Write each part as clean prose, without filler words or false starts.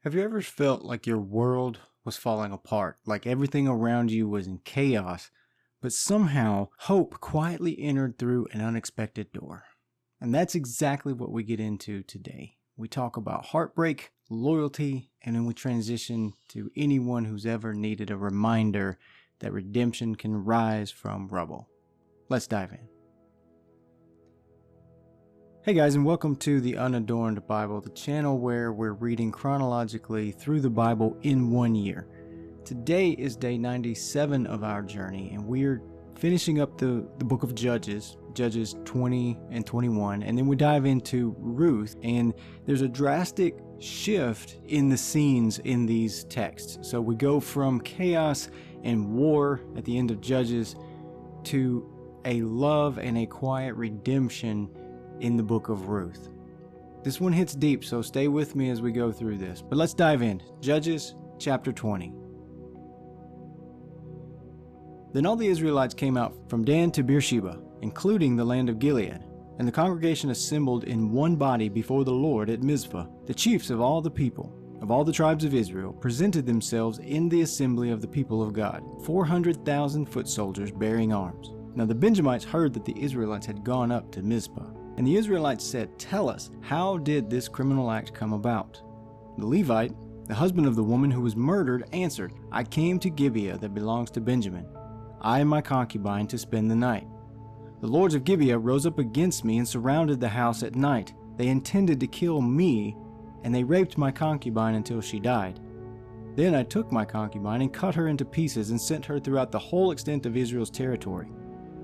Have you ever felt like your world was falling apart, like everything around you was in chaos, but somehow hope quietly entered through an unexpected door? And that's exactly what we get into today. We talk about heartbreak, loyalty, and then we transition to anyone who's ever needed a reminder that redemption can rise from rubble. Let's dive in. Hey guys, and welcome to the Unadorned Bible, the channel where we're reading chronologically through the Bible in 1 year. Today is day 97 of our journey, and we're finishing up the book of Judges 20 and 21, and then we dive into Ruth, and there's a drastic shift in the scenes in these texts. So we go from chaos and war at the end of Judges to a love and a quiet redemption in the book of Ruth. This one hits deep, so stay with me as we go through this. But let's dive in. Judges chapter 20. Then all the Israelites came out from Dan to Beersheba, including the land of Gilead, and the congregation assembled in one body before the Lord at Mizpah. The chiefs of all the people, of all the tribes of Israel, presented themselves in the assembly of the people of God, 400,000 foot soldiers bearing arms. Now the Benjamites heard that the Israelites had gone up to Mizpah. And the Israelites said, "Tell us, how did this criminal act come about?" The Levite, the husband of the woman who was murdered, answered, "I came to Gibeah that belongs to Benjamin, I and my concubine, to spend the night. The lords of Gibeah rose up against me and surrounded the house at night. They intended to kill me, and they raped my concubine until she died. Then I took my concubine and cut her into pieces and sent her throughout the whole extent of Israel's territory.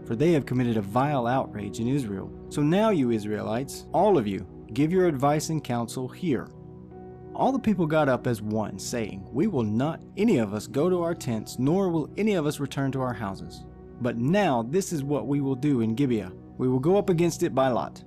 For they have committed a vile outrage in Israel. So now, you Israelites, all of you, give your advice and counsel here." All the people got up as one, saying, "We will not any of us go to our tents, nor will any of us return to our houses. But now this is what we will do in Gibeah. We will go up against it by lot.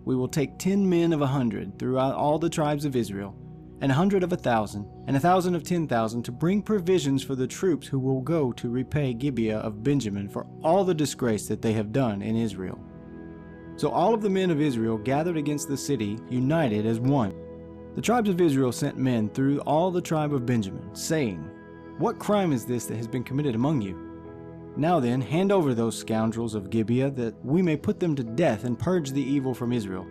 We will take 10 men of 100 throughout all the tribes of Israel, and 100 of 1,000, and 1,000 of 10,000 to bring provisions for the troops who will go to repay Gibeah of Benjamin for all the disgrace that they have done in Israel." So all of the men of Israel gathered against the city, united as one. The tribes of Israel sent men through all the tribe of Benjamin, saying, "What crime is this that has been committed among you? Now then, hand over those scoundrels of Gibeah, that we may put them to death and purge the evil from Israel."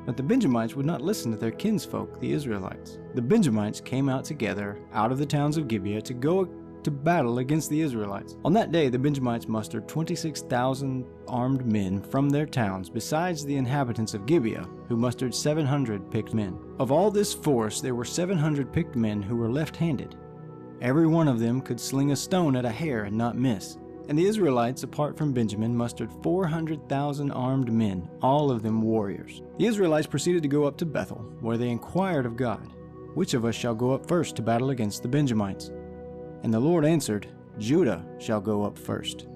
But the Benjamites would not listen to their kinsfolk, the Israelites. The Benjamites came out together out of the towns of Gibeah to go to battle against the Israelites. On that day, the Benjamites mustered 26,000 armed men from their towns, besides the inhabitants of Gibeah, who mustered 700 picked men. Of all this force, there were 700 picked men who were left-handed. Every one of them could sling a stone at a hare and not miss. And the Israelites, apart from Benjamin, mustered 400,000 armed men, all of them warriors. The Israelites proceeded to go up to Bethel, where they inquired of God, "Which of us shall go up first to battle against the Benjamites?" And the Lord answered, "Judah shall go up first."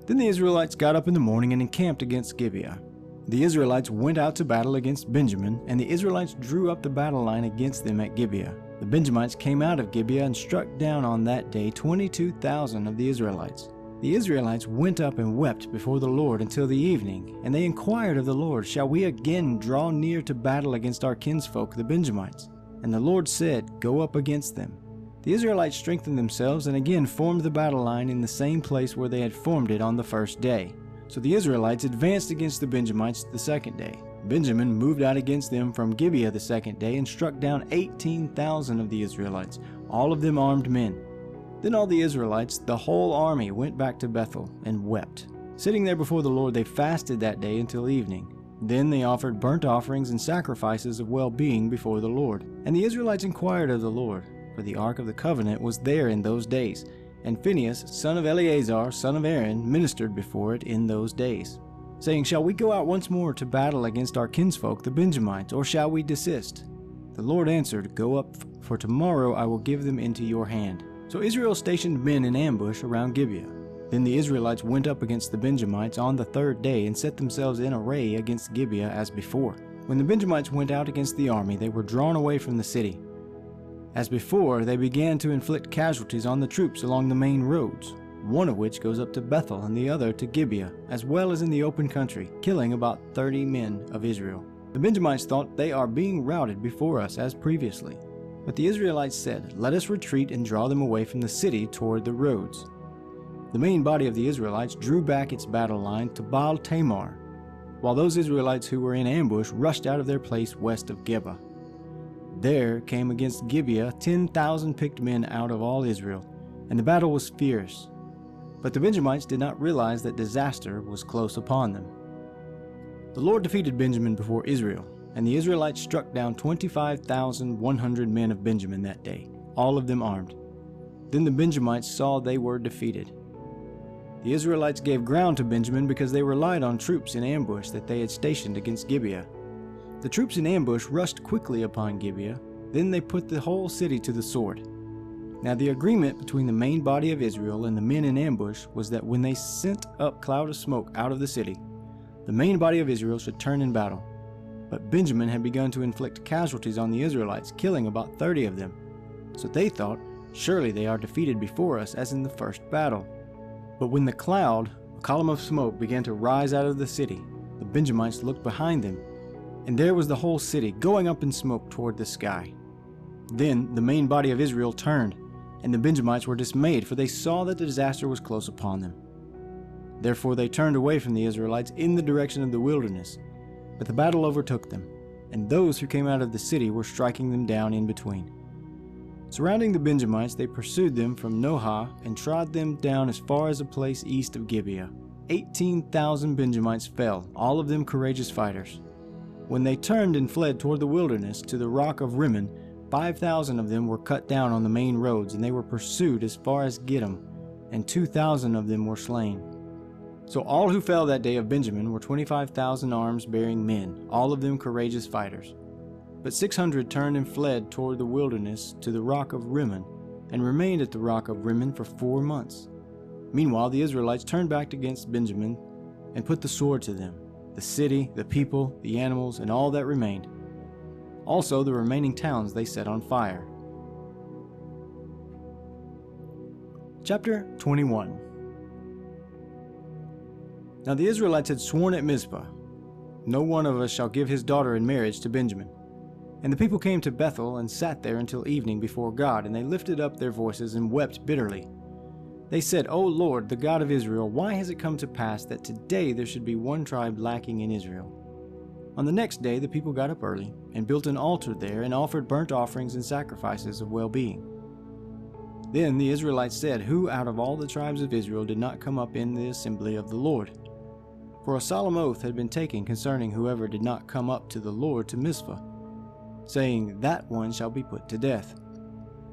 Then the Israelites got up in the morning and encamped against Gibeah. The Israelites went out to battle against Benjamin, and the Israelites drew up the battle line against them at Gibeah. The Benjamites came out of Gibeah and struck down on that day 22,000 of the Israelites. The Israelites went up and wept before the Lord until the evening, and they inquired of the Lord, "Shall we again draw near to battle against our kinsfolk, the Benjamites?" And the Lord said, "Go up against them." The Israelites strengthened themselves and again formed the battle line in the same place where they had formed it on the first day. So the Israelites advanced against the Benjamites the second day. Benjamin moved out against them from Gibeah the second day and struck down 18,000 of the Israelites, all of them armed men. Then all the Israelites, the whole army, went back to Bethel and wept. Sitting there before the Lord, they fasted that day until evening. Then they offered burnt offerings and sacrifices of well-being before the Lord. And the Israelites inquired of the Lord, for the ark of the covenant was there in those days, and Phinehas, son of Eleazar, son of Aaron, ministered before it in those days, saying, "Shall we go out once more to battle against our kinsfolk, the Benjamites, or shall we desist?" The Lord answered, "Go up, for tomorrow I will give them into your hand." So Israel stationed men in ambush around Gibeah. Then the Israelites went up against the Benjamites on the third day and set themselves in array against Gibeah as before. When the Benjamites went out against the army, they were drawn away from the city. As before, they began to inflict casualties on the troops along the main roads, one of which goes up to Bethel and the other to Gibeah, as well as in the open country, killing about 30 men of Israel. The Benjamites thought, "They are being routed before us as previously." But the Israelites said, "Let us retreat and draw them away from the city toward the roads." The main body of the Israelites drew back its battle line to Baal Tamar, while those Israelites who were in ambush rushed out of their place west of Geba. There came against Gibeah 10,000 picked men out of all Israel, and the battle was fierce. But the Benjamites did not realize that disaster was close upon them. The Lord defeated Benjamin before Israel, and the Israelites struck down 25,100 men of Benjamin that day, all of them armed. Then the Benjamites saw they were defeated. The Israelites gave ground to Benjamin because they relied on troops in ambush that they had stationed against Gibeah. The troops in ambush rushed quickly upon Gibeah. Then they put the whole city to the sword. Now the agreement between the main body of Israel and the men in ambush was that when they sent up cloud of smoke out of the city, the main body of Israel should turn in battle. But Benjamin had begun to inflict casualties on the Israelites, killing about 30 of them. So they thought, "Surely they are defeated before us as in the first battle." But when the cloud, a column of smoke, began to rise out of the city, the Benjamites looked behind them, and there was the whole city going up in smoke toward the sky. Then the main body of Israel turned, and the Benjamites were dismayed, for they saw that the disaster was close upon them. Therefore they turned away from the Israelites in the direction of the wilderness, but the battle overtook them, and those who came out of the city were striking them down in between. Surrounding the Benjamites, they pursued them from Nohah and trod them down as far as a place east of Gibeah. 18,000 Benjamites fell, all of them courageous fighters. When they turned and fled toward the wilderness to the rock of Rimmon, 5,000 of them were cut down on the main roads, and they were pursued as far as Gittim, and 2,000 of them were slain. So all who fell that day of Benjamin were 25,000 arms-bearing men, all of them courageous fighters. But 600 turned and fled toward the wilderness to the rock of Rimmon, and remained at the rock of Rimmon for 4 months. Meanwhile the Israelites turned back against Benjamin and put the sword to them, the city, the people, the animals, and all that remained. Also the remaining towns they set on fire. Chapter 21. Now the Israelites had sworn at Mizpah, "No one of us shall give his daughter in marriage to Benjamin." And the people came to Bethel and sat there until evening before God, and they lifted up their voices and wept bitterly. They said, "O Lord, the God of Israel, why has it come to pass that today there should be one tribe lacking in Israel?" On the next day the people got up early and built an altar there and offered burnt offerings and sacrifices of well-being. Then the Israelites said, "Who out of all the tribes of Israel did not come up in the assembly of the Lord?" For a solemn oath had been taken concerning whoever did not come up to the Lord to Mizpah, saying, "That one shall be put to death."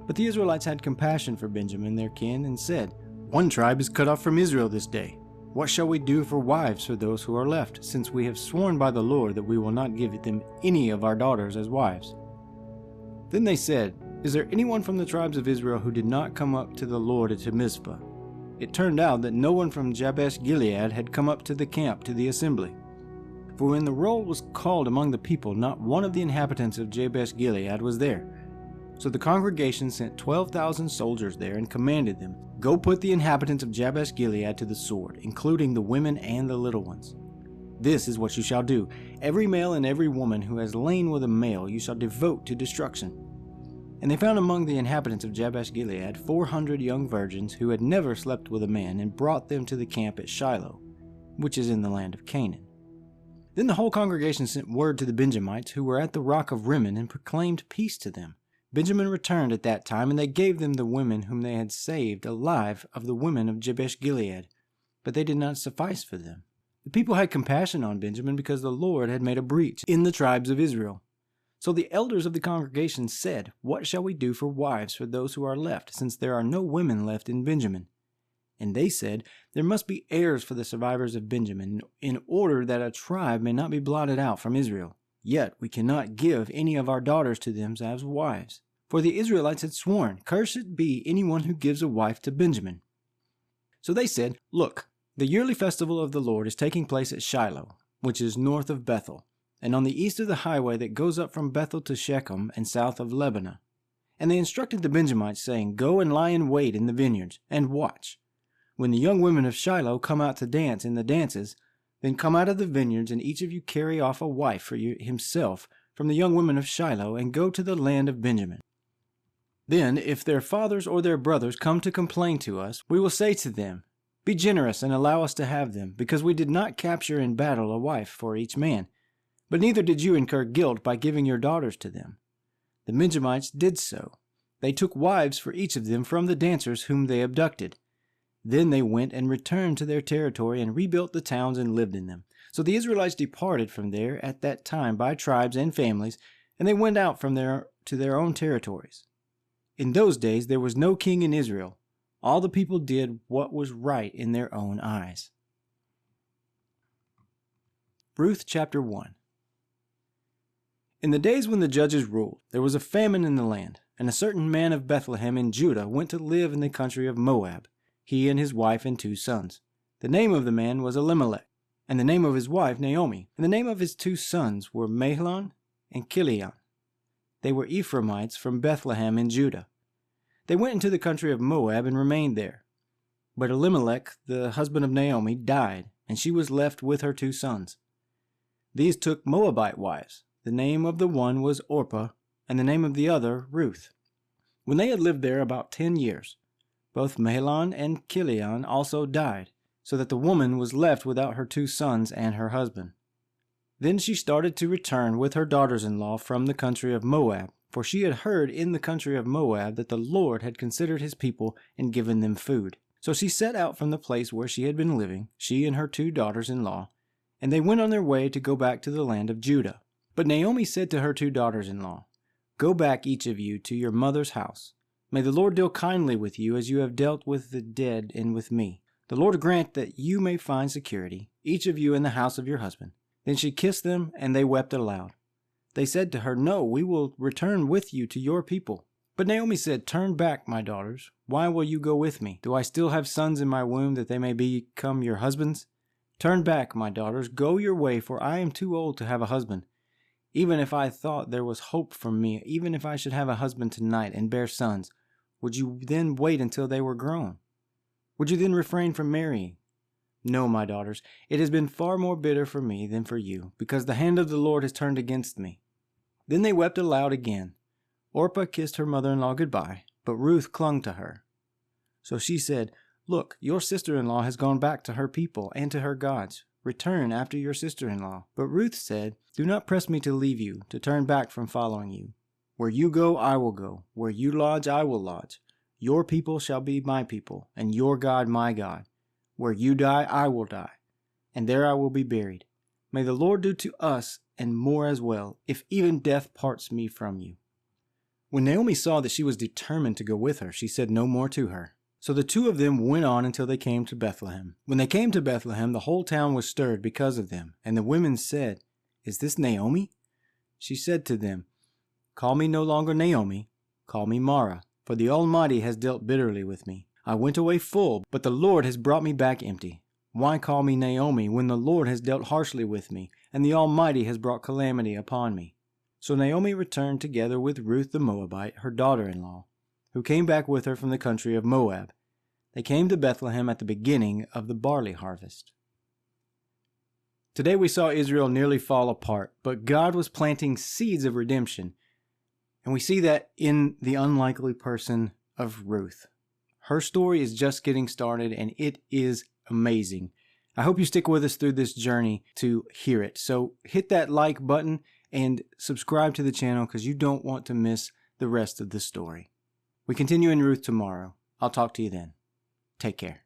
But the Israelites had compassion for Benjamin their kin, and said, "One tribe is cut off from Israel this day. What shall we do for wives for those who are left, since we have sworn by the Lord that we will not give them any of our daughters as wives?" Then they said, "Is there anyone from the tribes of Israel who did not come up to the Lord at Mizpah?" It turned out that no one from Jabesh Gilead had come up to the camp to the assembly. For when the roll was called among the people, not one of the inhabitants of Jabesh Gilead was there. So the congregation sent 12,000 soldiers there and commanded them, "Go put the inhabitants of Jabesh Gilead to the sword, including the women and the little ones. This is what you shall do. Every male and every woman who has lain with a male you shall devote to destruction." And they found among the inhabitants of Jabesh Gilead 400 young virgins who had never slept with a man, and brought them to the camp at Shiloh, which is in the land of Canaan. Then the whole congregation sent word to the Benjamites who were at the rock of Rimmon, and proclaimed peace to them. Benjamin returned at that time, and they gave them the women whom they had saved alive of the women of Jabesh Gilead, but they did not suffice for them. The people had compassion on Benjamin because the Lord had made a breach in the tribes of Israel. So the elders of the congregation said, "What shall we do for wives for those who are left, since there are no women left in Benjamin?" And they said, "There must be heirs for the survivors of Benjamin, in order that a tribe may not be blotted out from Israel. Yet we cannot give any of our daughters to them as wives." For the Israelites had sworn, "Cursed be anyone who gives a wife to Benjamin." So they said, "Look, the yearly festival of the Lord is taking place at Shiloh, which is north of Bethel, and on the east of the highway that goes up from Bethel to Shechem, and south of Lebanah." And they instructed the Benjamites, saying, "Go and lie in wait in the vineyards, and watch. When the young women of Shiloh come out to dance in the dances, then come out of the vineyards, and each of you carry off a wife for himself from the young women of Shiloh, and go to the land of Benjamin. Then, if their fathers or their brothers come to complain to us, we will say to them, 'Be generous and allow us to have them, because we did not capture in battle a wife for each man. But neither did you incur guilt by giving your daughters to them.' The Benjamites did so. They took wives for each of them from the dancers whom they abducted. Then they went and returned to their territory and rebuilt the towns and lived in them. So the Israelites departed from there at that time by tribes and families, and they went out from there to their own territories. In those days there was no king in Israel. All the people did what was right in their own eyes." Ruth chapter 1. In the days when the judges ruled, there was a famine in the land, and a certain man of Bethlehem in Judah went to live in the country of Moab, he and his wife and 2 sons. The name of the man was Elimelech, and the name of his wife Naomi, and the name of his 2 sons were Mahlon and Chilion. They were Ephraimites from Bethlehem in Judah. They went into the country of Moab and remained there. But Elimelech, the husband of Naomi, died, and she was left with her 2 sons. These took Moabite wives. The name of the one was Orpah, and the name of the other Ruth. When they had lived there about 10 years, both Mahlon and Chilion also died, so that the woman was left without her 2 sons and her husband. Then she started to return with her daughters-in-law from the country of Moab, for she had heard in the country of Moab that the Lord had considered his people and given them food. So she set out from the place where she had been living, she and her 2 daughters-in-law, and they went on their way to go back to the land of Judah. But Naomi said to her 2 daughters-in-law, "Go back each of you to your mother's house. May the Lord deal kindly with you as you have dealt with the dead and with me. The Lord grant that you may find security, each of you in the house of your husband." Then she kissed them, and they wept aloud. They said to her, "No, we will return with you to your people." But Naomi said, "Turn back, my daughters. Why will you go with me? Do I still have sons in my womb that they may become your husbands? Turn back, my daughters. Go your way, for I am too old to have a husband. Even if I thought there was hope for me, even if I should have a husband tonight and bear sons, would you then wait until they were grown? Would you then refrain from marrying? No, my daughters, it has been far more bitter for me than for you, because the hand of the Lord has turned against me." Then they wept aloud again. Orpah kissed her mother-in-law goodbye, but Ruth clung to her. So she said, "Look, your sister-in-law has gone back to her people and to her gods. Return after your sister-in-law." But Ruth said, "Do not press me to leave you, to turn back from following you. Where you go, I will go. Where you lodge, I will lodge. Your people shall be my people, and your God my God. Where you die, I will die, and there I will be buried. May the Lord do to us, and more as well, if even death parts me from you." When Naomi saw that she was determined to go with her, she said no more to her. So the 2 of them went on until they came to Bethlehem. When they came to Bethlehem, the whole town was stirred because of them, and the women said, "Is this Naomi?" She said to them, "Call me no longer Naomi, call me Mara, for the Almighty has dealt bitterly with me. I went away full, but the Lord has brought me back empty. Why call me Naomi when the Lord has dealt harshly with me, and the Almighty has brought calamity upon me?" So Naomi returned together with Ruth the Moabite, her daughter-in-law, who came back with her from the country of Moab. They came to Bethlehem at the beginning of the barley harvest. Today we saw Israel nearly fall apart, but God was planting seeds of redemption, and we see that in the unlikely person of Ruth. Her story is just getting started, and it is amazing. I hope you stick with us through this journey to hear it. So hit that like button and subscribe to the channel because you don't want to miss the rest of the story. We continue in Ruth tomorrow. I'll talk to you then. Take care.